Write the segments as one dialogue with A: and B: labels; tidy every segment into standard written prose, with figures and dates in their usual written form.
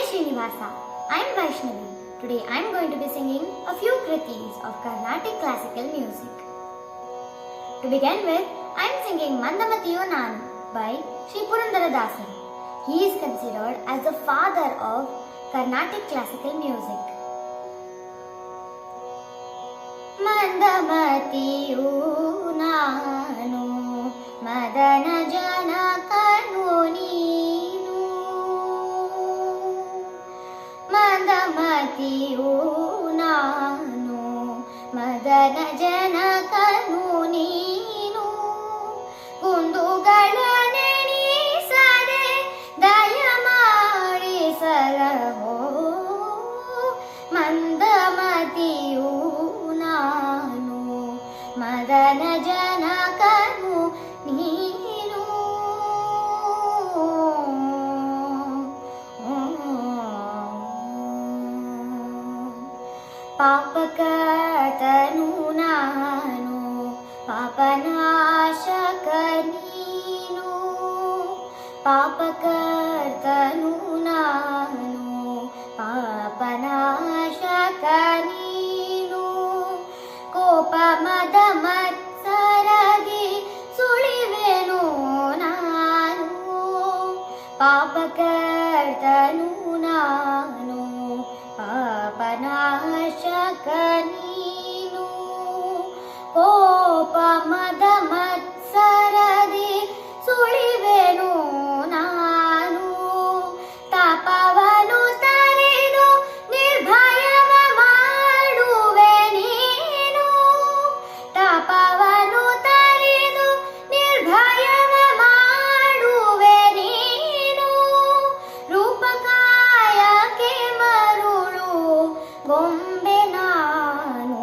A: Srinivasa. I am Vaishnavi. Today I am going to be singing a few kritis of Carnatic classical music. To begin with, I am singing Mandamatiyo Nanu by Sri Purandaradasari. He is considered as the father of Carnatic classical music. Mandamatiyo Nanu Madana Janakanu Neenu Mandamatiyo Nanu Madana Janakanu Neenu Gundugala ನೆನೆಸದೆ ದಯಮಾಡಿಸಲಹೋ ಮಂದಮತಿಯು ನಾನು ಮದನ ಜನಕನು ನೀನು ಪಾಪಕರ್ತನು ನಾನು ಪಾಪನಾಶಕ ನೀನು ಪಾಪಕರ್ತನು ನಾನು ಪಾಪನಾಶಕ ನೀನು ಕೋಪ ಮದ ಮತ್ಸರದಿ ಸುಳಿವೆನು ನಾನು ಪಾಪಕರ್ತನು ನಾನು ಪಾಪನಾಶಕ ನೀನು ಕೋಪ ಮದ ಮತ್ಸರದಿ ಸುಳಿವೆನು ನಾನು ತಾಪವನು ತರೆದು ನಿರ್ಭಯವ ಮಾಡುವೆ ನೀನು ತಾಪವನು ತರೆದು ನಿರ್ಭಯವ ಮಾಡುವೆ ನೀನು ರೂಪಕಾಯಕ್ಕೆ ಮರುಳು ಗೊಂಬೆ ನಾನು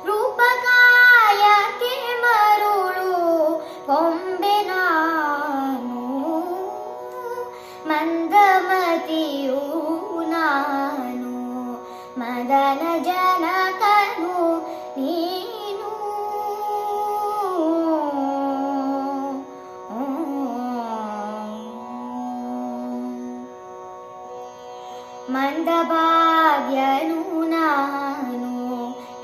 A: ರೂಪಕಾಯಕ್ಕೆ ಮರುಳು ಗೊಂಬೆ ನಾನು ಮಂದಮತಿಯು ನಾನು ಮದನ ಜನಕನು ನೀನು ಮಂದಭಾಗ್ಯನು ನಾನು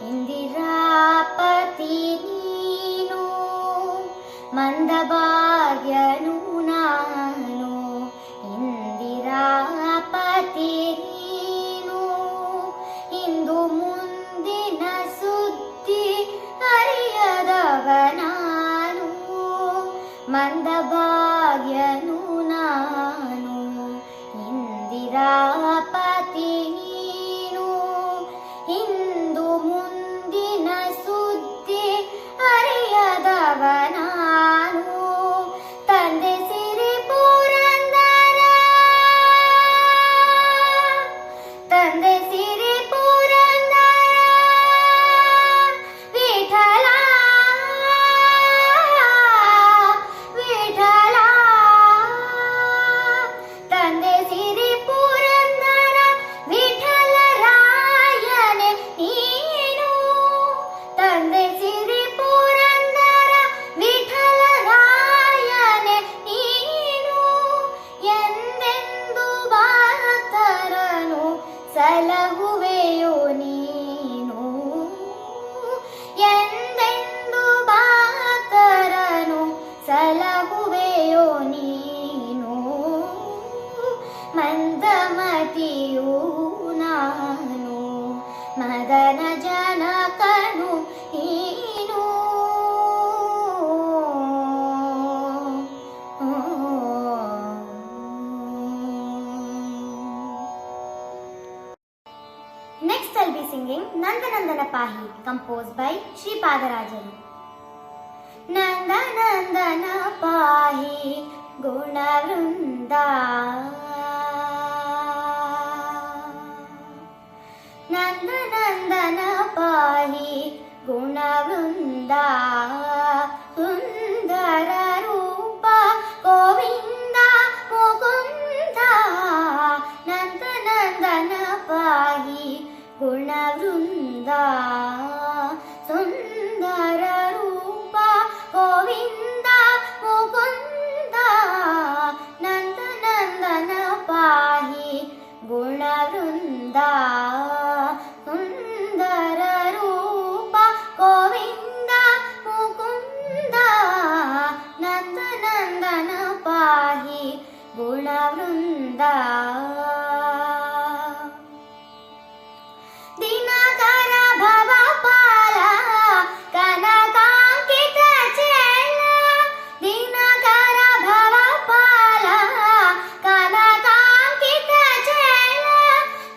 A: ಇಂದಿರಾಪತಿ ನೀನು ಮಂದಭಾಗ್ಯನು ನಾನು ಇಂದಿರಾಪತಿ ನೀನು ಇಂದು ಮುಂದಿನ ಸುದ್ದಿ ಅರಿಯದವ ನಾನು ಮಂದಭಾಗ್ಯನು ನಾನು ಇಂದಿರಾಪತಿ ನೀನು ಇಂದು ಮುಂದಿನ ಸುದ್ದಿ ಅರಿಯದವ ನಾನು ತಂದೆ ಸಿರಿ ಪುರಂದರ ತಂದೆ ಸಿರಿ ಪುರಂದರ ವಿಠಲ ವಿಠಲ ತಂದೆ ಸಿರಿ ಪುರಂದರ ವಿಠಲ ರಾಯನೆ ನೀನು ತಂದೆ ಸಿರಿ ಪುರಂದರ ವಿಠಲ ರಾಯನೆ ನೀನು ಎಂದೆಂದು ಭಕ್ತರನು ಸಲಹುವೆಯೋ ನೀನು ಎಂದೆಂದು ಭಕ್ತರನು ಸಲಹುವೆಯೋ ನೀನು ಮಂದಮತಿಯು ನಾನು ಮದನ ಜನಕನು ನೀನು Next I'll be singing Nandanandana Pahi composed by Sri Padarajaru. Nandanandana Pahi Gunavrinda Nandanandana Pahi Gunavrinda Sundara Rupa Govinda Mukunda Nandanandana Pahi Gunavrinda Sundara Rupa Govinda Mukunda Nandanandana Pahi ಗುಣವೃಂದ Dinakara ಭವಪಾಲ ಕನಕಾಂಕಿತ ಚೇಲ Dinakara ಭವಪಾಲ ಕನಕಾಂಕಿತ ಚೇಲ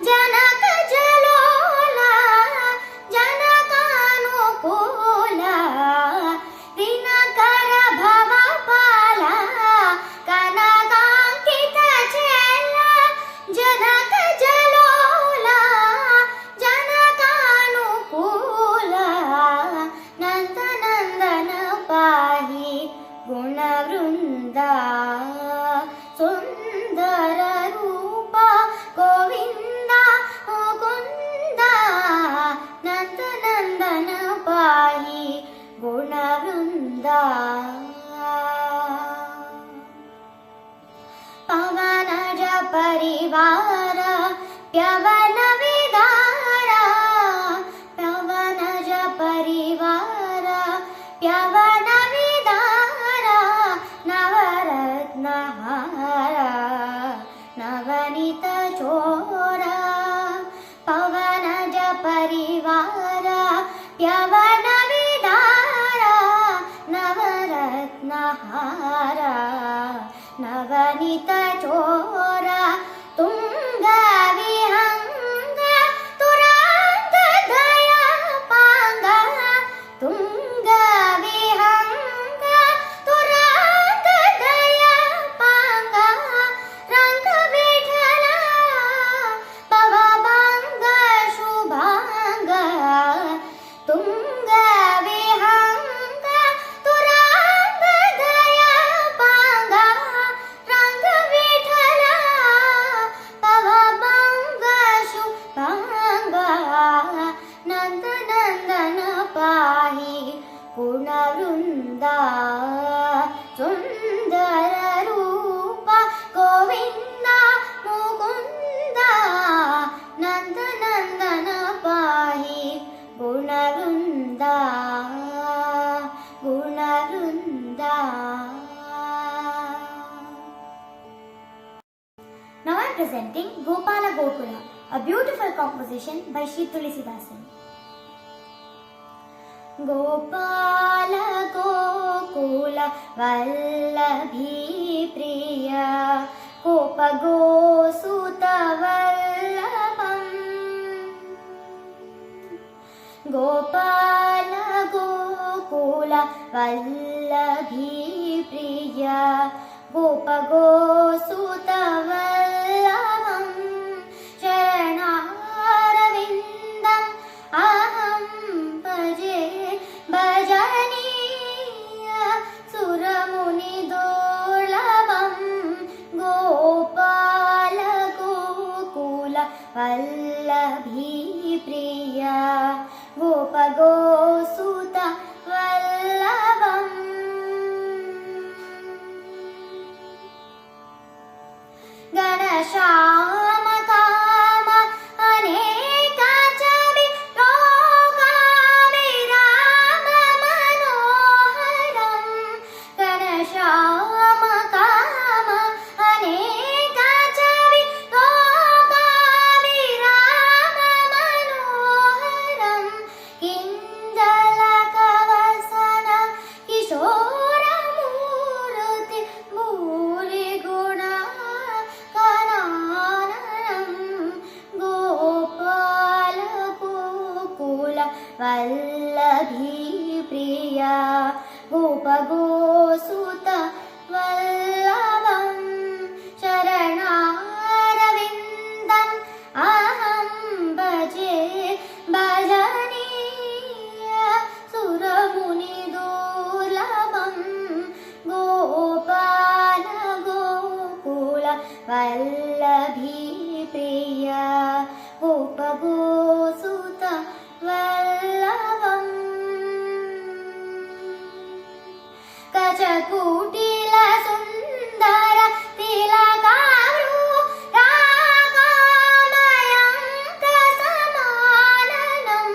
A: ಜನಕ ಜಲೋಲ ಜನಕಾನುಕೂಲ ದಿನಕರ ಭವಪಾಲ ಕನಕಾಂಕಿತ ಚೇಲ ಜನಕ ಜಲೋಲ ಜನಕಾನುಕೂಲ ನಂದನಂದನ ಪಾಹಿ ಗುಣವೃಂದ ಸುಂದರ ರೂಪ ಗೋವಿಂದ ಮುಕುಂದ ನಂದನಂದನ ಪಾಹಿ ಗುಣವೃಂದ ಪವನಜ ಪರಿವಾರ ಪ್ಯವನ ವಿದಾರ ಪವನಜ ಪರಿವಾರ ಪ್ಯವನ ವಿದಾರ ನವರತ್ನ ಹಾರ ನವನಿತ ಚೋರ ಪವನಜ ಪರಿವಾರ ಪ್ಯವನ ವಿದಾರ ನವರತ್ನ ಹಾರ ನವನಿತ ಚೋರ ತುಂಗ ವಿಹಂಗ ತುರಾಂಗ ದಯಾ ಪಾಂಗ ತುಂಗ ವಿಹಂಗ ತುರಾಂಗ ದಯಾ ಪಾಂಗ ರಂಗ ವಿಠಲ ಭವಭಂಗ ಶುಭಾಂಗ ತುಂಗ ವಿಹಂಗ ತುರಾಂಗ ದಯಾ ಪಾಂಗ ರಂಗ ವಿಠಲ ಭವಭಂಗ ಶುಭಾಂಗ ನಂದನಂದನ ಪಾಹಿ ಗುಣವೃಂದ ಸುಂದರ ರೂಪ ಗೋವಿಂದ ಮುಕುಂದ ನಂದನಂದನ ಪಾಹಿ ಗುಣವೃಂದ ಗುಣವೃಂದ. Now I am presenting Gopala Gokula, a beautiful composition by Sri Tulsidasan. Gopal Gokul Vallabhi प्रिय गोप गोसुत वल्लभम् गोपाल गोकुल वल्लभी प्रिय गोप गोसुत वल्लभम् चरणारविन्दम् अहं भजे भजनीय सुरमुनिदुर्लभं गोपाल गोकुल वल्लभी प्रिय गोप गोसुत वल्लभम् गणश्याम काम अनेक चवि लोकाभिराम मनोहरं गणश्याम काम अनेक चवि लोकाभिराम मनोहरं किञ्जलकवसन किशोरमूर्ति भूरिगुण गोपाल गोकुल वल्लभी प्रिय गोप गोसुत वल्लभम् चरणारविन्दम् अहं भजे भजनीय सुरमुनिदुर्लभम् गोपाल गोकुल वल्लभी प्रिय गोप गोसुत वल्लभम् कचकुटिल सुन्दर तिलकारू रागामयङ्क समाननं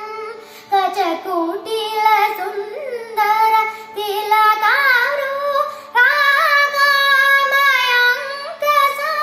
A: कचकुटिल सुन्दर तिलकारू रागामयङ्क समाननं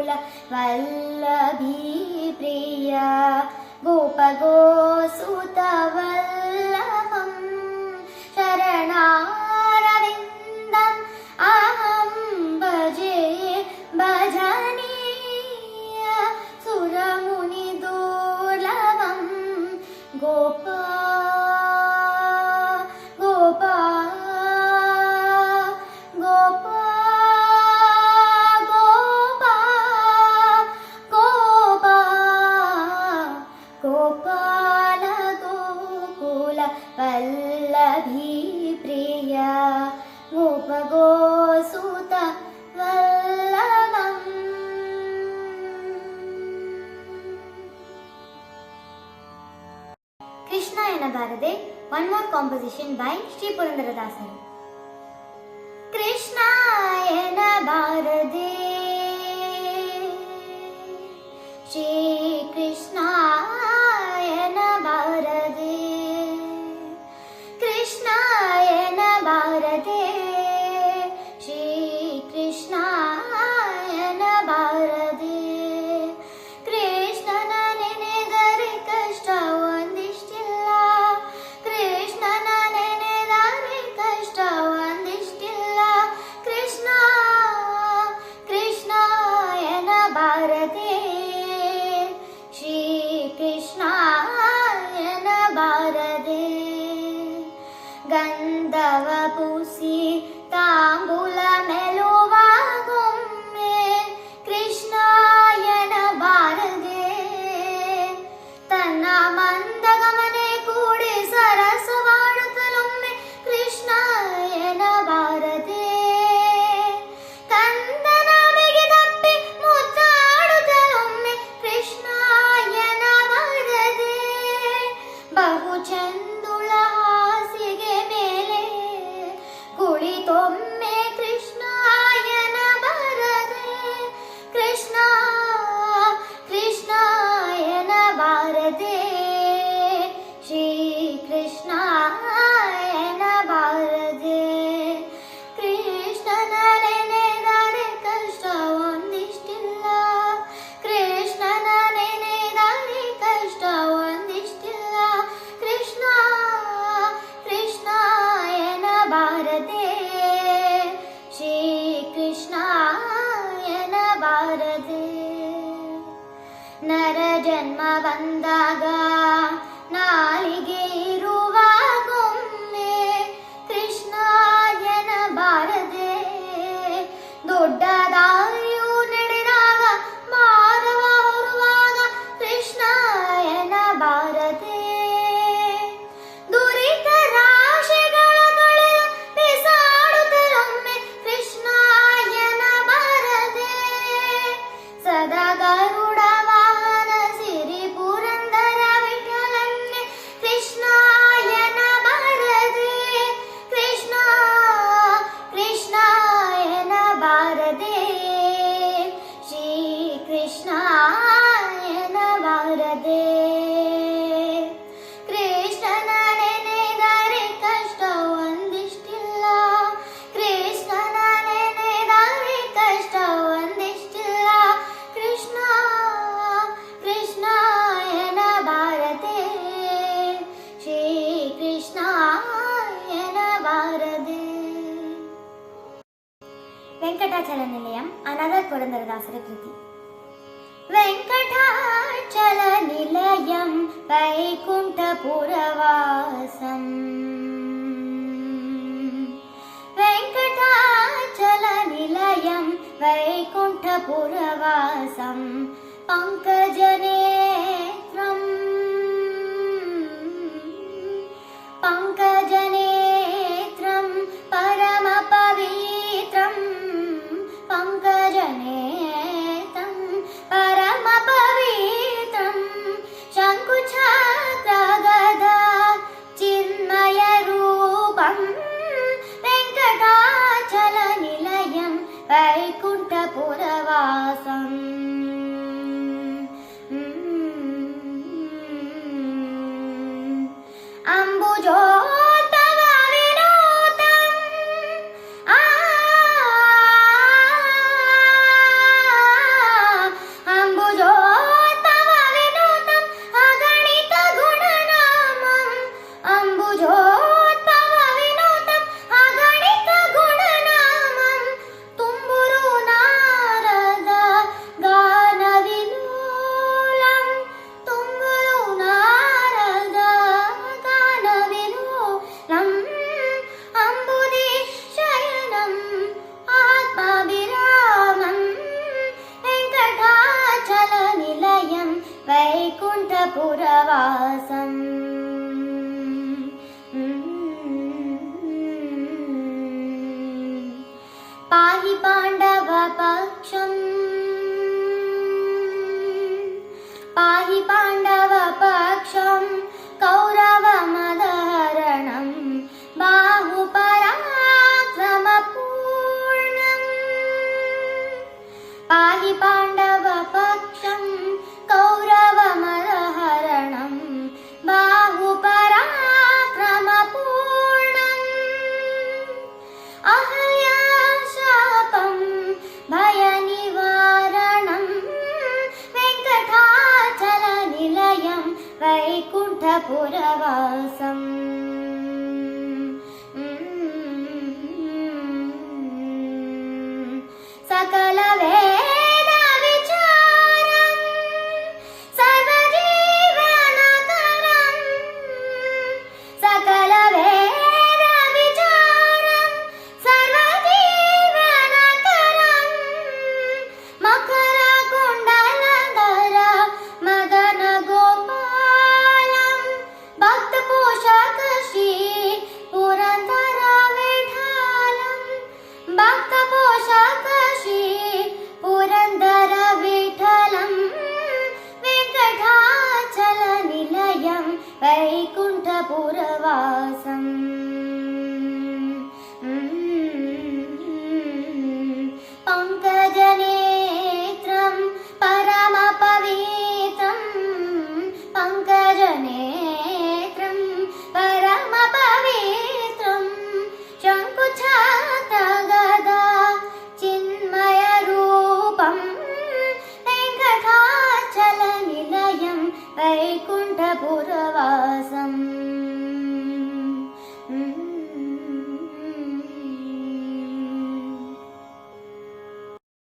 A: ಗೋಕುಲ ವಲ್ಲಭೀ ಪ್ರಿಯ ಗೋಪಗೋಸುತ ವಲ್ಲಭಂ ಶರಣಾರವಿಂದಂ ಅಹಂ ಭಜೆ ಭಜನೀಯ ಸುರಮುನಿ ದುರ್ಲಭಂ ಗೋಪಾ ಗೋಪಾ ಗೋಪಾ ಗೋಪಾ ಗೋಪಾ ಗೋಪಾಲ ಗೋಕುಲ ವಲ್ಲಭೀ ಪ್ರಿಯ ಗೋಪಗೋಸುತ ವಲ್ಲಭಂ. Krishna ಎನ್ನಬಾರದೆ, one more composition by Shri ಪುರಂದರದಾಸರು. ಕೃಷ್ಣ ಎನ್ನಬಾರದೆ ಶ್ರೀ ಕೃಷ್ಣ ಎನ್ನಬಾರದೆ ಕೃಷ್ಣ ಎನ್ನಬಾರದೆ ಶ್ರೀ ಕೃಷ್ಣ ಎನ್ನಬಾರದೆ ಕೃಷ್ಣನ ನೆನೆದರೆ ಕಷ್ಟ ಒಂದಿಷ್ಟಿಲ್ಲ ಕೃಷ್ಣನ ನೆನೆದರೆ ಕಷ್ಟ ಒಂದಿಷ್ಟಿಲ್ಲ ಕೃಷ್ಣ ಕೃಷ್ಣ ಎನ್ನಬಾರದೆ ಶ್ರೀ ಕೃಷ್ಣ ಎನ್ನಬಾರದೆ ಗಂಧವ ಪೂಸಿ ತಾಂಬೂಲ ಮೆಲುವಾಗೊಮ್ಮೆ ಕೃಷ್ಣ ಎನ್ನಬಾರದೆ ತನ್ನ ಮಂದಗಮನೆ ಕೂಡಿ ಸರಸವಾಡುತ್ತಲೊಮ್ಮೆ ಕೃಷ್ಣ ಎನ್ನಬಾರದೆ ಕಂದನ ಬಿಗಿದಪ್ಪಿ ಮುದ್ದಾಡುತ್ತಲೊಮ್ಮೆ ಕೃಷ್ಣ ಎನ್ನಬಾರದೆ ಬಹು ಚಂದುಳ ಹಾಸಿಗೆ ಮೇಲೆ ಕುಳಿತೊಮ್ಮೆ ಕೃಷ್ಣ ಎನ್ನಬಾರದೆ ಕೃಷ್ಣ ಕೃಷ್ಣ ಎನ್ನಬಾರದೆ ಶ್ರೀ ಕೃಷ್ಣ ಎನ್ನಬಾರದೆ ಕೃಷ್ಣನ ನೆನೆದರೆ ಕಷ್ಟ ಒಂದಿಷ್ಟಿಲ್ಲ ಕೃಷ್ಣನ ನೆನೆದರೆ ಕಷ್ಟ ಒಂದಿಷ್ಟಿಲ್ಲ ಕೃಷ್ಣ ಕೃಷ್ಣ ಎನ್ನಬಾರದೆ ಶ್ರೀ ಕೃಷ್ಣ ಎನ್ನಬಾರದೆ ನರ ಜನ್ಮ ಬಂದಾಗ ನಾಲಿಗೆ ಇರುವಾಗೊಮ್ಮೆ ಕೃಷ್ಣ ಎನ್ನಬಾರದೆ ದೊಡ್ಡ ದಾರಿಯು ನಡೆದಾಗ ಮಾನವ ಹೊರುವಾಗ ಕೃಷ್ಣ ಎನ್ನಬಾರದೆ ದುರಿತ ರಾಶಿಗಳ ತೊಳೆದು ಬಿಸಾಡುತ್ತಲೊಮ್ಮೆ ಕೃಷ್ಣ ಎನ್ನಬಾರದೆ ಸದಾ ಗರುಡ ವಾಹನ ಸಿರಿ ಪುರಂದರ ವಿಠಲನ್ನೇ ಕೃಷ್ಣ ಎನ್ನಬಾರದೆ ಕೃಷ್ಣ ಕೃಷ್ಣ ಎನ್ನಬಾರದೆ ಶ್ರೀ ಕೃಷ್ಣ ಎನ್ನಬಾರದೆ ಕೃಷ್ಣನ ನೆನೆದರೆ ಕಷ್ಟ ಒಂದಿಷ್ಟಿಲ್ಲ ಕೃಷ್ಣನ ನೆನೆದರೆ ಕಷ್ಟ ಒಂದಿಷ್ಟಿಲ್ಲ ಕೃಷ್ಣ ಕೃಷ್ಣ ಎನ್ನಬಾರದೆ ಶ್ರೀ ಕೃಷ್ಣ ಎನ್ನಬಾರದೆ. ವೆಂಕಟಾಚಲ ನಿಲಯಂ ಅನದರ್ ಪುರಂದರದಾಸರ ಕೃತಿ. ವೆಂಕಟಾಚಲ ನಿಲಯಂ ವೈಕುಂಠಪುರವಾಸಂ ವೆಂಕಟಾಚಲ ನಿಲಯಂ ವೈಕುಂಠಪುರವಾಸಂ ಪಂಕಜನೇತ್ರಂ ಪಂಕಜನೇತ್ರಂ ಪರಮ ಪವಿತ್ರಂ ಪಂಕಜನೇತ್ರಂ ಪರಮ ಪವಿತ್ರಂ ಶಂಕುಚಕ್ರ ಗದಾ ಚಿನ್ಮಯ ರೂಪಂ ವೆಂಕಟಾಚಲ ನಿಲಯಂ ವೈಕುಂಠಪುರವಾಸಂ ಅಂಬುಜೋತ್ತಮ वैकुण्ठपुरवासम् पाहि पाण्डवपक्षम् पाहि पाण्डवपक्षम् कौरवमदहरणम् बाहुपराक्रमपूर्णम् पाहि पाण्डवपक्षम् कौरवमदहरणम् बाहुपराक्रमपूर्णम् अहल्याशापम् भयनिवारणम् वेङ्कटाचलनिलयम् वैकुण्ठपुरवासम् सकलवे